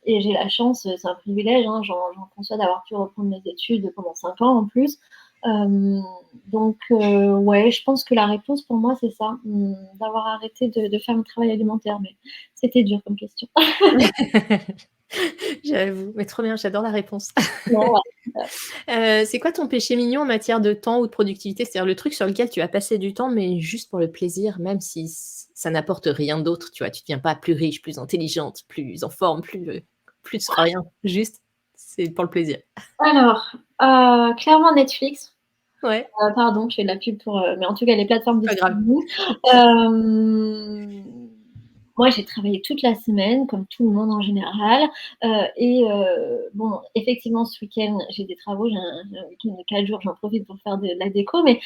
Et j'ai la chance, c'est un privilège, hein, j'en conçois d'avoir pu reprendre mes études pendant 5 ans en plus. Hem, donc ouais, je pense que la réponse pour moi c'est ça, d'avoir arrêté de faire un travail alimentaire, mais c'était dur comme question. J'avoue, mais trop bien, j'adore la réponse. Non, ouais. C'est quoi ton péché mignon en matière de temps ou de productivité? C'est-à-dire le truc sur lequel tu vas passer du temps, mais juste pour le plaisir, même si ça n'apporte rien d'autre, tu vois? Tu deviens pas plus riche, plus intelligente, plus en forme, plus rien, juste c'est pour le plaisir. Alors, clairement Netflix. Ouais, Pardon, je fais de la pub pour, mais en tout cas les plateformes de pas grave. streaming. Hem, Moi j'ai travaillé toute la semaine comme tout le monde en général, et bon effectivement ce week-end j'ai des travaux, j'ai un week-end de 4 jours, j'en profite pour faire de la déco, mais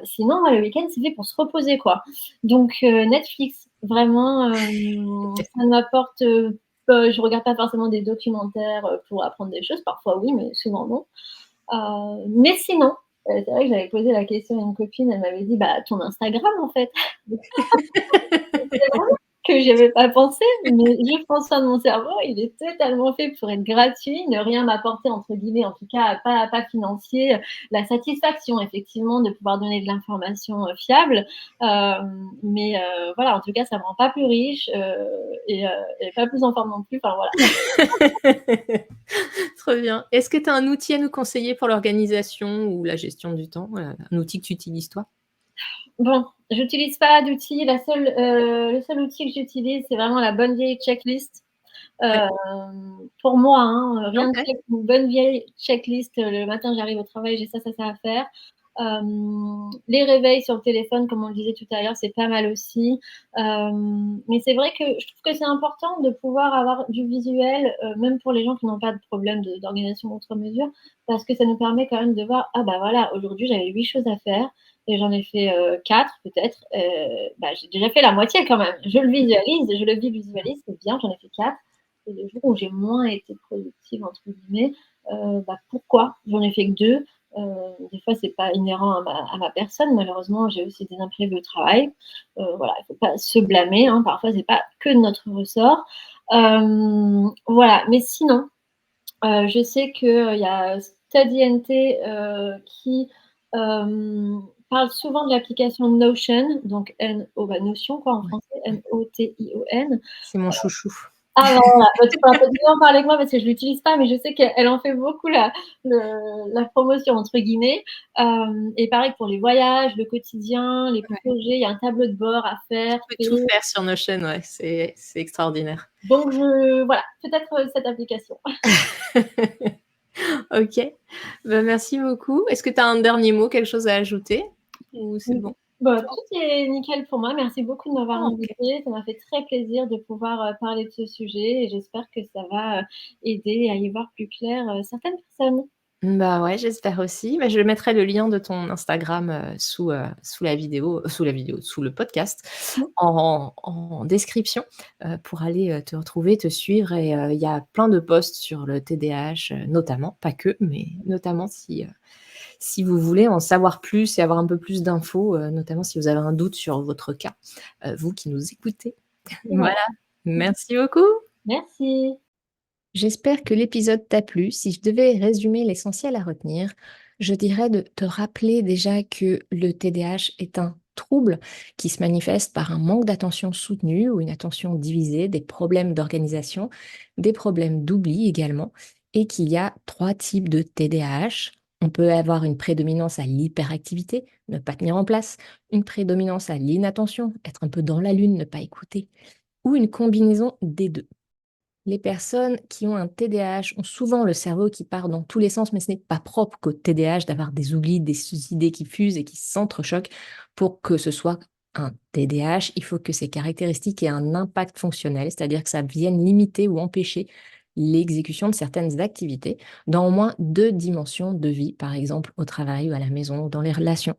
sinon moi le week-end c'est fait pour se reposer quoi. Donc Netflix vraiment, ça m'apporte, je regarde pas forcément des documentaires, pour apprendre des choses, parfois oui, mais souvent non. Mais sinon, c'est vrai que j'avais posé la question à une copine, elle m'avait dit: «Bah, ton Instagram, en fait». C'est vrai que j'y avais pas pensé, mais je prends soin de mon cerveau, il est totalement fait pour être gratuit, ne rien m'apporter entre guillemets, en tout cas pas financier. La satisfaction effectivement de pouvoir donner de l'information, fiable, mais voilà, en tout cas ça me rend pas plus riche, et pas plus en forme non plus, enfin voilà. Trop bien. Est-ce que tu as un outil à nous conseiller pour l'organisation ou la gestion du temps? Un outil que tu utilises toi? Bon, j'utilise pas d'outils, le seul outil que j'utilise, c'est vraiment la bonne vieille checklist. Ouais. Pour moi, hein, rien de OK. tel qu'une bonne vieille checklist, le matin j'arrive au travail, j'ai ça, ça, ça à faire. Les réveils sur le téléphone, comme on le disait tout à l'heure, c'est pas mal aussi. Mais c'est vrai que je trouve que c'est important de pouvoir avoir du visuel, même pour les gens qui n'ont pas de problème d'organisation outre mesure, parce que ça nous permet quand même de voir: «Ah bah voilà, aujourd'hui j'avais 8 choses à faire et j'en ai fait, 4 peut-être, bah, j'ai déjà fait la moitié quand même». Je le visualise, je le visualise, c'est bien, j'en ai fait 4. Et les jours où j'ai moins été «productive» entre guillemets, bah, pourquoi j'en ai fait que 2? Des fois, c'est pas inhérent à ma personne. Malheureusement, j'ai aussi des imprévus au travail. Voilà, il faut pas se blâmer, hein. Parfois, c'est pas que de notre ressort. Voilà, mais sinon, je sais qu'il y a Studynt, qui, parle souvent de l'application Notion, donc bah, Notion quoi en Ouais, français, ouais. Notion. C'est mon chouchou. Ah bah, voilà, bah, tu pourras peut-être mieux en parler que moi parce que je l'utilise pas, mais je sais qu'elle en fait beaucoup la «promotion» entre guillemets. Et pareil pour les voyages, le quotidien, les Ouais. projets, il y a un tableau de bord à Tu faire, peux créer. tout faire sur Notion, ouais, c'est extraordinaire. Donc voilà, peut-être, cette application. OK. Bah, merci beaucoup. Est-ce que tu as un dernier mot, quelque chose à ajouter? Ou c'est Mmh. bon? Bah, tout est nickel pour moi. Merci beaucoup de m'avoir OK. invitée. Ça m'a fait très plaisir de pouvoir, parler de ce sujet et j'espère que ça va, aider à y voir plus clair, certaines personnes. Bah, ouais, j'espère aussi. Bah, je mettrai le lien de ton Instagram, sous la vidéo, sous le podcast, Mmh. en description, pour aller, te retrouver, te suivre et il y a plein de posts sur le TDAH, notamment, pas que, mais notamment si vous voulez en savoir plus et avoir un peu plus d'infos, notamment si vous avez un doute sur votre cas, vous qui nous écoutez. Voilà. Voilà, merci beaucoup. Merci. J'espère que l'épisode t'a plu. Si je devais résumer l'essentiel à retenir, je dirais de te rappeler déjà que le TDAH est un trouble qui se manifeste par un manque d'attention soutenue ou une attention divisée, des problèmes d'organisation, des problèmes d'oubli également, et qu'il y a trois types de TDAH. On peut avoir une prédominance à l'hyperactivité, ne pas tenir en place, une prédominance à l'inattention, être un peu dans la lune, ne pas écouter, ou une combinaison des deux. Les personnes qui ont un TDAH ont souvent le cerveau qui part dans tous les sens, mais ce n'est pas propre qu'au TDAH d'avoir des oublis, des idées qui fusent et qui s'entrechoquent. Pour que ce soit un TDAH, il faut que ces caractéristiques aient un impact fonctionnel, c'est-à-dire que ça vienne limiter ou empêcher l'exécution de certaines activités dans au moins deux dimensions de vie, par exemple au travail ou à la maison ou dans les relations.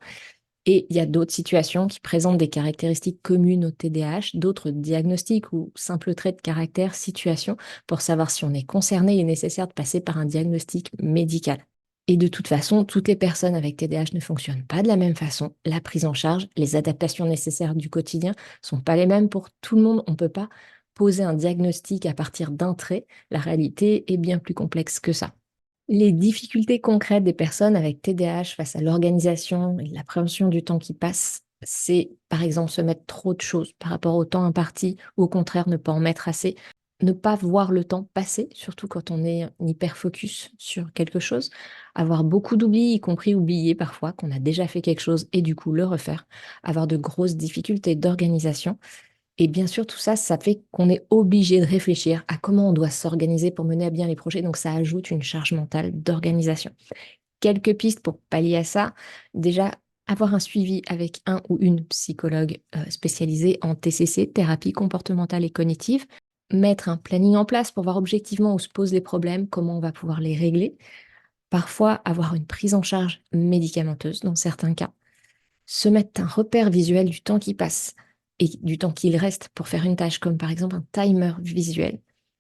Et il y a d'autres situations qui présentent des caractéristiques communes au TDAH, d'autres diagnostics ou simples traits de caractère, situation, pour savoir si on est concerné, il est nécessaire de passer par un diagnostic médical. Et de toute façon, toutes les personnes avec TDAH ne fonctionnent pas de la même façon. La prise en charge, les adaptations nécessaires du quotidien sont pas les mêmes pour tout le monde. On ne peut pas poser un diagnostic à partir d'un trait. La réalité est bien plus complexe que ça. Les difficultés concrètes des personnes avec TDAH face à l'organisation et l'appréhension du temps qui passe, c'est par exemple se mettre trop de choses par rapport au temps imparti ou au contraire ne pas en mettre assez, ne pas voir le temps passer, surtout quand on est en hyper focus sur quelque chose, avoir beaucoup d'oublis, y compris oublier parfois qu'on a déjà fait quelque chose et du coup le refaire, avoir de grosses difficultés d'organisation et bien sûr, tout ça, ça fait qu'on est obligé de réfléchir à comment on doit s'organiser pour mener à bien les projets. Donc, ça ajoute une charge mentale d'organisation. Quelques pistes pour pallier à ça. Déjà, avoir un suivi avec un ou une psychologue spécialisée en TCC, thérapie comportementale et cognitive. Mettre un planning en place pour voir objectivement où se posent les problèmes, comment on va pouvoir les régler. Parfois, avoir une prise en charge médicamenteuse dans certains cas, se mettre un repère visuel du temps qui passe et du temps qu'il reste pour faire une tâche, comme par exemple un timer visuel,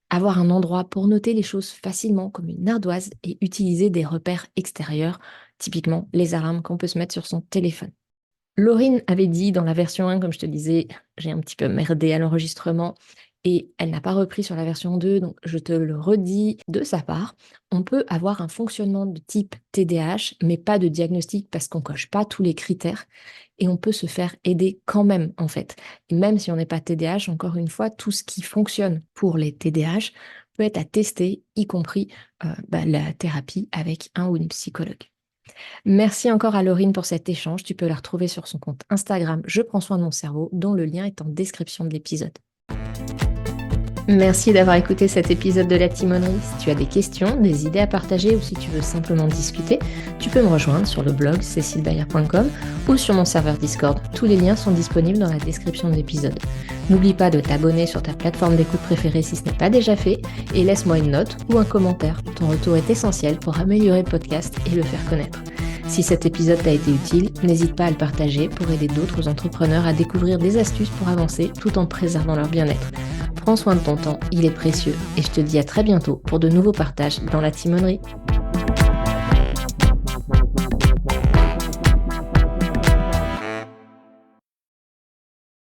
avoir un endroit pour noter les choses facilement, comme une ardoise, et utiliser des repères extérieurs, typiquement les alarmes qu'on peut se mettre sur son téléphone. Laurine avait dit dans la version 1, comme je te disais, j'ai un petit peu merdé à l'enregistrement et elle n'a pas repris sur la version 2, donc je te le redis de sa part. On peut avoir un fonctionnement de type TDAH, mais pas de diagnostic parce qu'on coche pas tous les critères et on peut se faire aider quand même, en fait. Et même si on n'est pas TDAH, encore une fois, tout ce qui fonctionne pour les TDAH peut être à tester, y compris la thérapie avec un ou une psychologue. Merci encore à Laurine pour cet échange. Tu peux la retrouver sur son compte Instagram Je prends soin de mon cerveau, dont le lien est en description de l'épisode. Merci d'avoir écouté cet épisode de La Timonerie. Si tu as des questions, des idées à partager ou si tu veux simplement discuter, tu peux me rejoindre sur le blog cecilebayer.com ou sur mon serveur Discord. Tous les liens sont disponibles dans la description de l'épisode. N'oublie pas de t'abonner sur ta plateforme d'écoute préférée si ce n'est pas déjà fait et laisse-moi une note ou un commentaire. Ton retour est essentiel pour améliorer le podcast et le faire connaître. Si cet épisode t'a été utile, n'hésite pas à le partager pour aider d'autres entrepreneurs à découvrir des astuces pour avancer tout en préservant leur bien-être. Prends soin de ton temps, il est précieux et je te dis à très bientôt pour de nouveaux partages dans la timonerie.